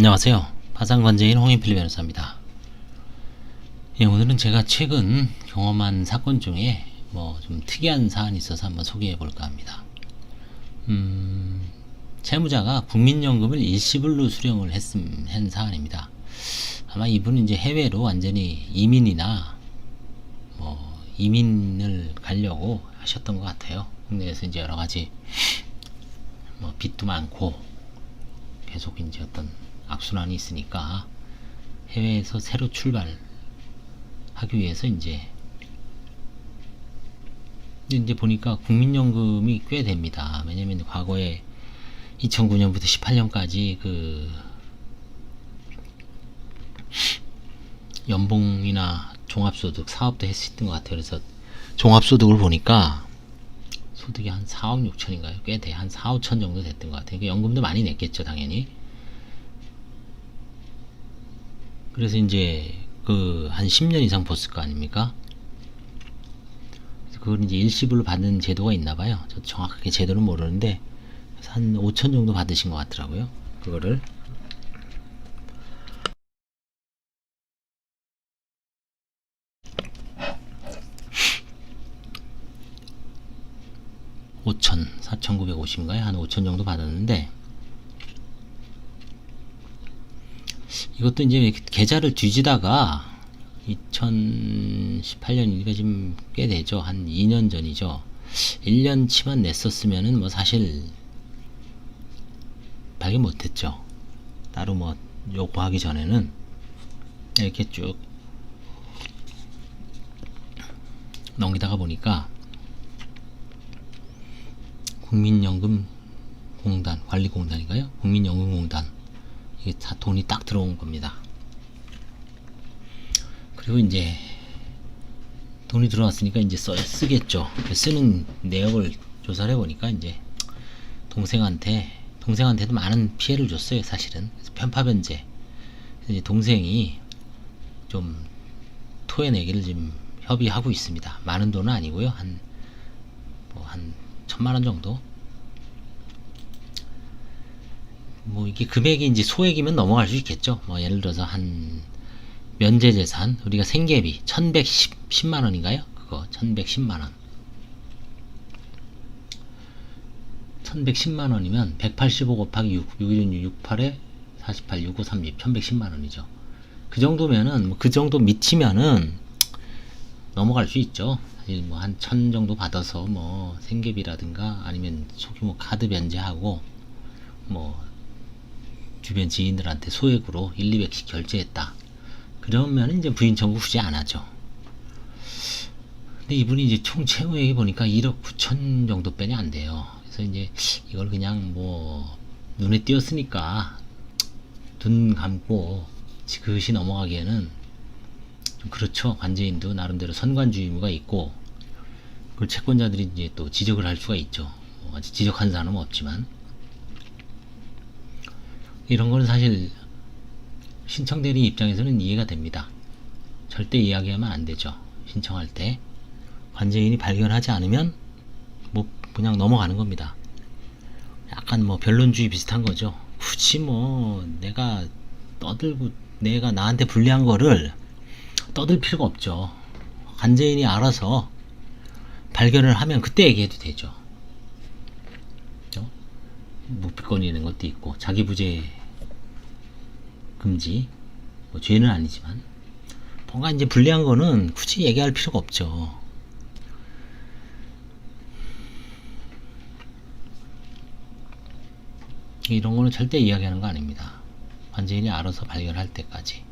안녕하세요. 파산관제인 홍인필 변호사입니다. 예, 오늘은 제가 최근 경험한 사건 중에 좀 특이한 사안이 있어서 한번 소개해 볼까 합니다. 채무자가 국민연금을 일시불로 수령을 한 사안입니다. 아마 이분은 이제 해외로 완전히 이민이나 이민을 가려고 하셨던 것 같아요. 국내에서 이제 여러 가지 빚도 많고 계속 이제 어떤 악순환이 있으니까 해외에서 새로 출발하기 위해서 이제 보니까 국민연금이 꽤 됩니다. 왜냐면 과거에 2009년부터 18년까지 그 연봉이나 종합소득 사업도 했었던 것 같아요. 그래서 종합소득을 보니까 소득이 한 4억 6천인가요? 꽤 돼. 한 4, 5천 정도 됐던 것 같아요. 그러니까 연금도 많이 냈겠죠, 당연히. 그래서 이제 한 10년 이상 벌었을 거 아닙니까? 그래서 그걸 이제 일시불로 받는 제도가 있나 봐요. 저 정확하게 제도는 모르는데 한 5천 정도 받으신 것 같더라고요. 그거를 5천, 4,950인가요? 한 5천 정도 받았는데 이것도 이제 계좌를 뒤지다가 2018년이니까 지금 꽤 되죠. 한 2년 전이죠. 1년치만 냈었으면은 사실 발견 못했죠. 따로 요구하기 전에는 이렇게 쭉 넘기다가 보니까 국민연금공단 관리공단인가요? 국민연금공단 이게 다 돈이 딱 들어온 겁니다. 그리고 이제 돈이 들어왔으니까 이제 쓰겠죠. 쓰는 내역을 조사를 해보니까 이제 동생한테도 많은 피해를 줬어요, 사실은. 그래서 편파변제. 이제 동생이 좀 토해내기를 지금 협의하고 있습니다. 많은 돈은 아니고요. 한 1,000만원 정도? 이게 금액이 이제 소액이면 넘어갈 수 있겠죠. 예를 들어서 한 면제재산, 우리가 생계비 1110만원인가요? 그거 1110만원 1110만원이면 185 곱하기 6, 616, 68에 48, 65, 32, 1110만원이죠. 그 정도면은 그 정도 미치면은 넘어갈 수 있죠. 사실 한 1000 정도 받아서 생계비라든가 아니면 소규모 카드 변제하고 주변 지인들한테 소액으로 1, 200씩 결제했다. 그러면 이제 부인 청구 굳이 안 하죠. 근데 이분이 이제 총 채무액이 보니까 1억 9천 정도 빼냐 안 돼요. 그래서 이제 이걸 그냥 눈에 띄었으니까 눈 감고 지그시 넘어가기에는 좀 그렇죠. 관제인도 나름대로 선관주 의무가 있고 그걸 채권자들이 이제 또 지적을 할 수가 있죠. 아직 지적한 사람은 없지만 이런 거는 사실 신청대리 입장에서는 이해가 됩니다. 절대 이야기하면 안 되죠. 신청할 때 관제인이 발견하지 않으면 그냥 넘어가는 겁니다. 약간 변론주의 비슷한 거죠. 굳이 내가 떠들고 내가 나한테 불리한 거를 떠들 필요가 없죠. 관제인이 알아서 발견을 하면 그때 얘기해도 되죠. 묵비권 있는 것도 있고 자기 부재 금지 죄는 아니지만 뭔가 이제 불리한 거는 굳이 얘기할 필요가 없죠. 이런 거는 절대 이야기하는 거 아닙니다. 관제인이 알아서 발견할 때까지.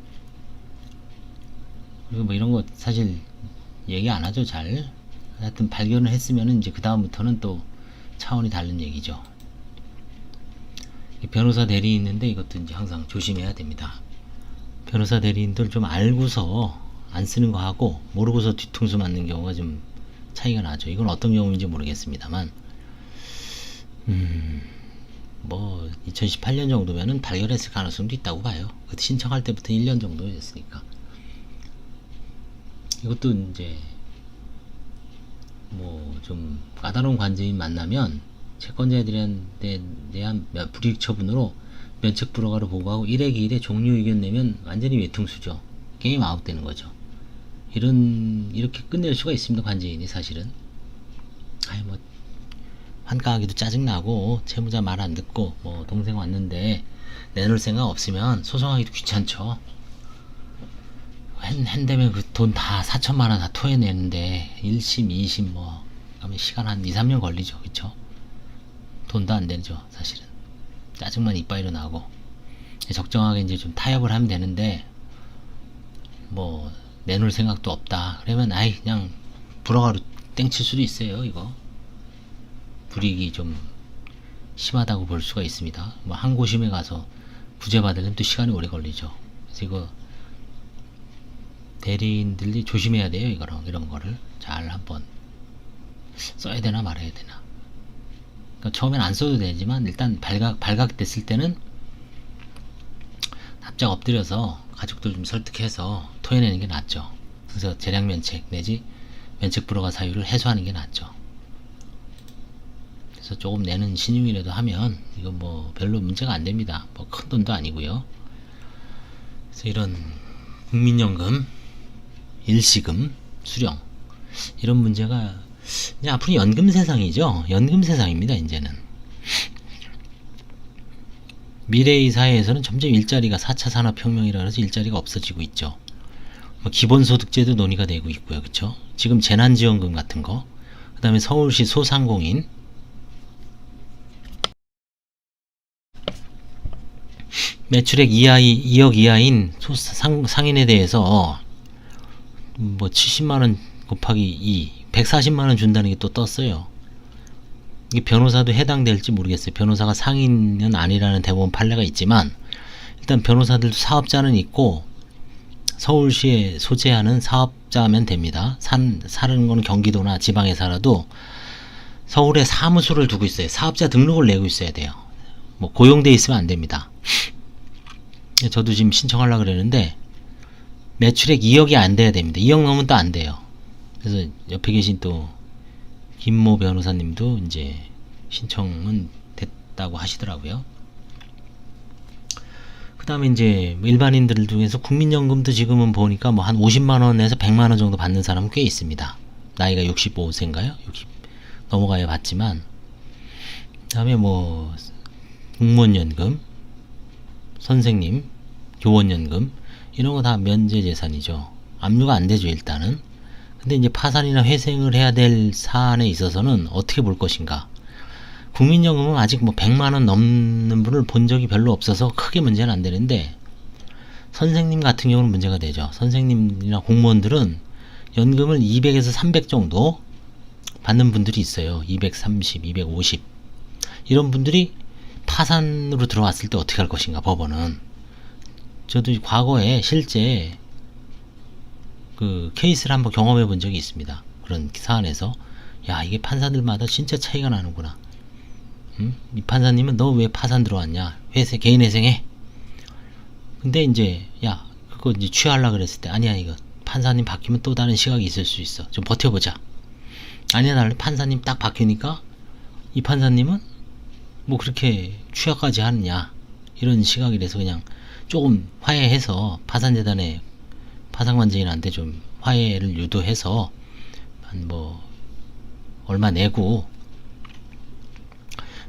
그리고 이런 거 사실 얘기 안 하죠, 잘. 하여튼 발견을 했으면은 이제 그 다음부터는 또 차원이 다른 얘기죠. 변호사 대리인 있는데 이것도 이제 항상 조심해야 됩니다. 변호사 대리인들 좀 알고서 안 쓰는 거 하고 모르고서 뒤통수 맞는 경우가 좀 차이가 나죠. 이건 어떤 경우인지 모르겠습니다만 2018년 정도면은 발견했을 가능성도 있다고 봐요. 그때 신청할 때부터 1년 정도 됐으니까. 이것도 이제 좀 까다로운 관제인 만나면 채권자들에 대한 불이익 처분으로 면책 불허가로 보고하고 1회 기일에 종료 의견 내면 완전히 외통수죠. 게임 아웃되는 거죠. 이렇게 끝낼 수가 있습니다. 관제인이 사실은. 아이 뭐 환가하기도 짜증나고 채무자 말 안 듣고 뭐 동생 왔는데 내놓을 생각 없으면 소송하기도 귀찮죠. 핸대면 그 돈 다 4천만원 다 토해내는데 1심 2심 뭐 그러면 시간 한 2, 3년 걸리죠. 그쵸? 돈도 안 되죠. 사실은 짜증만 이빠이로 나고 적정하게 이제 좀 타협을 하면 되는데 뭐 내놓을 생각도 없다 그러면 아이 그냥 불허가로 땡칠 수도 있어요. 이거 불이익이 좀 심하다고 볼 수가 있습니다. 뭐 항고심에 가서 구제받으려면 또 시간이 오래 걸리죠. 그래서 이거 대리인들이 조심해야 돼요. 이런 거를 잘 한번 써야 되나 말아야 되나. 그러니까 처음엔 안 써도 되지만 일단 발각됐을 때는 납작 엎드려서 가족들 좀 설득해서 토해내는 게 낫죠. 그래서 재량면책 내지 면책 불허가 사유를 해소하는 게 낫죠. 그래서 조금 내는 신용이라도 하면 이건 뭐 별로 문제가 안 됩니다. 뭐 큰 돈도 아니고요. 그래서 이런 국민연금, 일시금, 수령 이런 문제가 이제 앞으로 연금 세상이죠. 연금 세상입니다. 이제는 미래의 사회에서는 점점 일자리가 4차 산업혁명이라 해서 일자리가 없어지고 있죠. 뭐 기본소득제도 논의가 되고 있고요. 그쵸? 지금 재난지원금 같은 거, 그 다음에 서울시 소상공인, 매출액 2억 이하인 상인에 대해서 뭐 70만원 곱하기 2, 140만원 준다는 게 또 떴어요. 이게 변호사도 해당될지 모르겠어요. 변호사가 상인은 아니라는 대법원 판례가 있지만 일단 변호사들도 사업자는 있고 서울시에 소재하는 사업자면 됩니다. 사는 건 경기도나 지방에 살아도 서울에 사무소를 두고 있어요. 사업자 등록을 내고 있어야 돼요. 뭐 고용돼 있으면 안 됩니다. 저도 지금 신청하려고 그러는데 매출액 2억이 안 돼야 됩니다. 2억 넘으면 또 안 돼요. 그래서 옆에 계신 또 김모 변호사님도 이제 신청은 됐다고 하시더라고요. 그 다음에 이제 일반인들 중에서 국민연금도 지금은 보니까 뭐 한 50만원에서 100만원 정도 받는 사람은 꽤 있습니다. 나이가 65세인가요? 60 넘어가야 받지만, 그 다음에 뭐 공무원연금, 선생님, 교원연금 이런 거 다 면제재산이죠. 압류가 안 되죠 일단은. 근데 이제 파산이나 회생을 해야 될 사안에 있어서는 어떻게 볼 것인가. 국민연금은 아직 뭐 100만원 넘는 분을 본 적이 별로 없어서 크게 문제는 안 되는데, 선생님 같은 경우는 문제가 되죠. 선생님이나 공무원들은 연금을 200에서 300 정도 받는 분들이 있어요. 230, 250 이런 분들이 파산으로 들어왔을 때 어떻게 할 것인가. 법원은 저도 과거에 실제 그 케이스를 한번 경험해 본 적이 있습니다. 그런 사안에서 야 이게 판사들마다 진짜 차이가 나는구나. 이 판사님은 너 왜 파산 들어왔냐, 개인 회생해. 근데 이제 야 그거 이제 취하려고 그랬을 때 아니야 이거 판사님 바뀌면 또 다른 시각이 있을 수 있어. 좀 버텨보자. 아니야 나는 판사님 딱 바뀌니까 이 판사님은 뭐 그렇게 취하까지 하느냐 이런 시각이라서 그냥 조금 화해해서 파산재단에 파산관제인한테 좀 화해를 유도해서 한 뭐 얼마 내고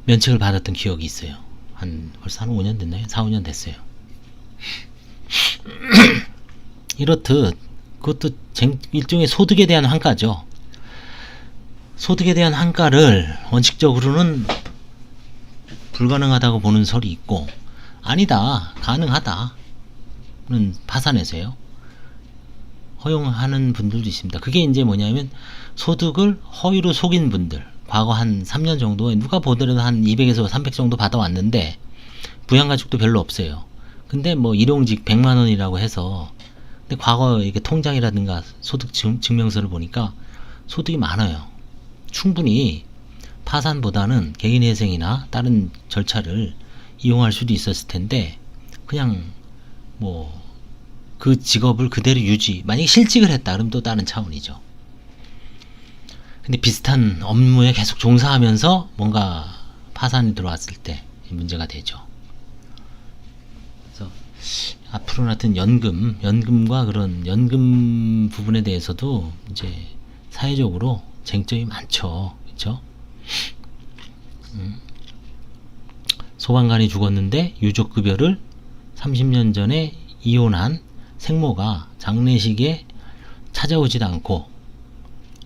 면책을 받았던 기억이 있어요. 벌써 한 5년 됐나요? 4, 5년 됐어요. 이렇듯 그것도 일종의 소득에 대한 환가죠. 소득에 대한 환가를 원칙적으로는 불가능하다고 보는 설이 있고, 아니다 가능하다는 파산에서요 허용하는 분들도 있습니다. 그게 이제 뭐냐면 소득을 허위로 속인 분들, 과거 한 3년 정도에 누가 보더라도 한 200에서 300 정도 받아왔는데 부양가족도 별로 없어요. 근데 뭐 일용직 100만원이라고 해서, 근데 과거 이게 통장이라든가 소득 증명서를 보니까 소득이 많아요. 충분히 파산보다는 개인회생이나 다른 절차를 이용할 수도 있었을 텐데 그냥 뭐 그 직업을 그대로 유지, 만약에 실직을 했다 그러면 또 다른 차원이죠. 근데 비슷한 업무에 계속 종사하면서 뭔가 파산이 들어왔을 때 문제가 되죠. 그래서 앞으로는 하여튼 연금과 그런 연금 부분에 대해서도 이제 사회적으로 쟁점이 많죠. 그렇죠? 소방관이 죽었는데 유족급여를 30년 전에 이혼한 생모가 장례식에 찾아오지도 않고,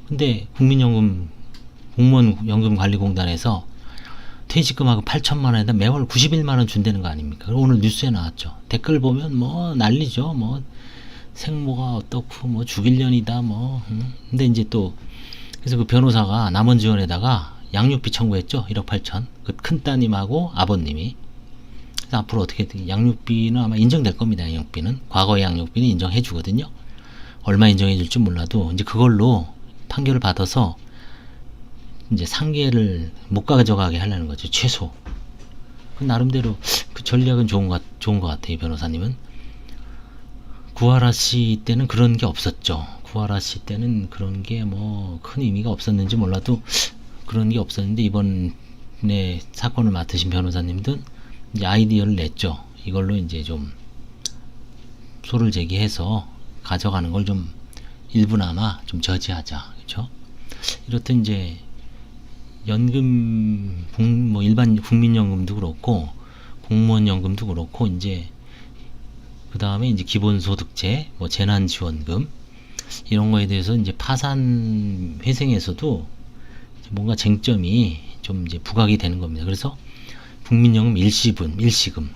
근데 국민연금 공무원연금관리공단에서 퇴직금하고 8천만 원에다 매월 91만 원 준다는 거 아닙니까? 오늘 뉴스에 나왔죠. 댓글 보면 뭐 난리죠. 뭐 생모가 어떻고 뭐 죽일년이다 뭐. 근데 이제 또 그래서 그 변호사가 남원지원에다가 양육비 청구했죠. 1억 8천. 그 큰 따님하고 아버님이. 그래서 앞으로 어떻게 양육비는 아마 인정될 겁니다. 양육비는 과거의 양육비는 인정해 주거든요. 얼마 인정해 줄지 몰라도 이제 그걸로 판결을 받아서 이제 상계를 못 가져가게 하려는 거죠. 최소. 그 나름대로 그 전략은 좋은 것 같아요. 이 변호사님은. 구하라 씨 때는 그런 게 없었죠. 구하라 씨 때는 그런 게 뭐 큰 의미가 없었는지 몰라도 그런 게 없었는데, 이번에 사건을 맡으신 변호사님들은 이제 아이디어를 냈죠. 이걸로 이제 좀 소를 제기해서 가져가는 걸 좀 일부나마 좀 저지하자. 그렇죠? 이렇듯 이제 연금, 뭐 일반 국민연금도 그렇고 공무원연금도 그렇고, 이제 그 다음에 이제 기본소득제, 뭐 재난지원금 이런 거에 대해서 이제 파산 회생에서도 뭔가 쟁점이 좀 이제 부각이 되는 겁니다. 그래서 국민연금 일시금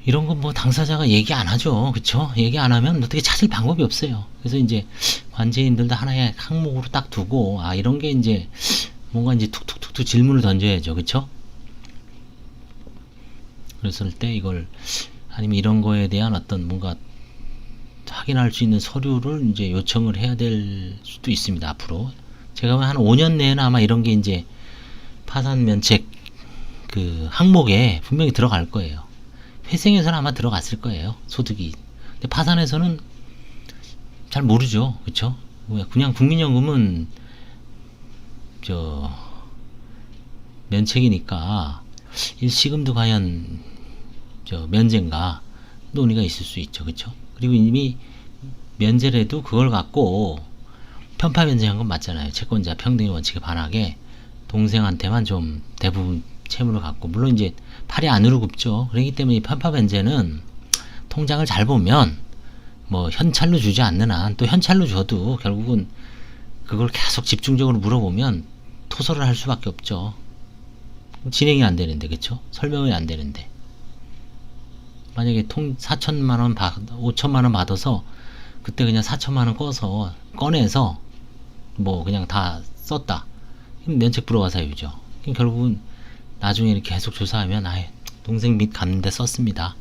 이런 건 뭐 당사자가 얘기 안 하죠. 그쵸? 얘기 안 하면 어떻게 찾을 방법이 없어요. 그래서 이제 관제인들도 하나의 항목으로 딱 두고, 아, 이런 게 이제 뭔가 이제 툭툭툭툭 질문을 던져야죠. 그쵸? 그랬을 때 이걸, 아니면 이런 거에 대한 어떤 뭔가 확인할 수 있는 서류를 이제 요청을 해야 될 수도 있습니다. 앞으로. 제가 한 5년 내에는 아마 이런 게 이제 파산 면책 그 항목에 분명히 들어갈 거예요. 회생에서는 아마 들어갔을 거예요. 소득이. 근데 파산에서는 잘 모르죠. 그쵸? 그냥 국민연금은 면책이니까 일시금도 과연 면제인가 논의가 있을 수 있죠. 그쵸? 그리고 이미 면제래도 그걸 갖고 편파 면제한 건 맞잖아요. 채권자 평등의 원칙에 반하게 동생한테만 좀 대부분 채무를 갖고, 물론 이제 팔이 안으로 굽죠. 그렇기 때문에 이 편파 면제는 통장을 잘 보면 뭐 현찰로 주지 않는 한, 또 현찰로 줘도 결국은 그걸 계속 집중적으로 물어보면 토설을 할 수밖에 없죠. 진행이 안 되는데, 그쵸? 설명이 안 되는데. 만약에 4천만 원 5천만 원 받아서 그때 그냥 4천만 원 꺼내서 뭐 그냥 다 썼다. 면책 불허가 사유죠. 결국은 나중에 이렇게 계속 조사하면, 동생 빚 갚는데 썼습니다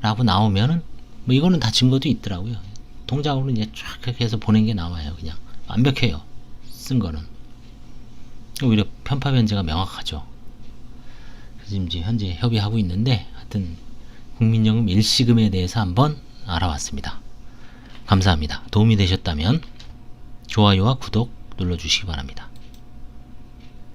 라고 나오면은 뭐 이거는 다 증거도 있더라고요. 통장으로 이제 쫙 이렇게 해서 보낸 게 나와요. 그냥 완벽해요. 쓴 거는. 오히려 편파 면제가 명확하죠. 그래서 이제 현재 협의하고 있는데, 하여튼 국민연금 일시금에 대해서 한번 알아봤습니다. 감사합니다. 도움이 되셨다면 좋아요와 구독 눌러주시기 바랍니다.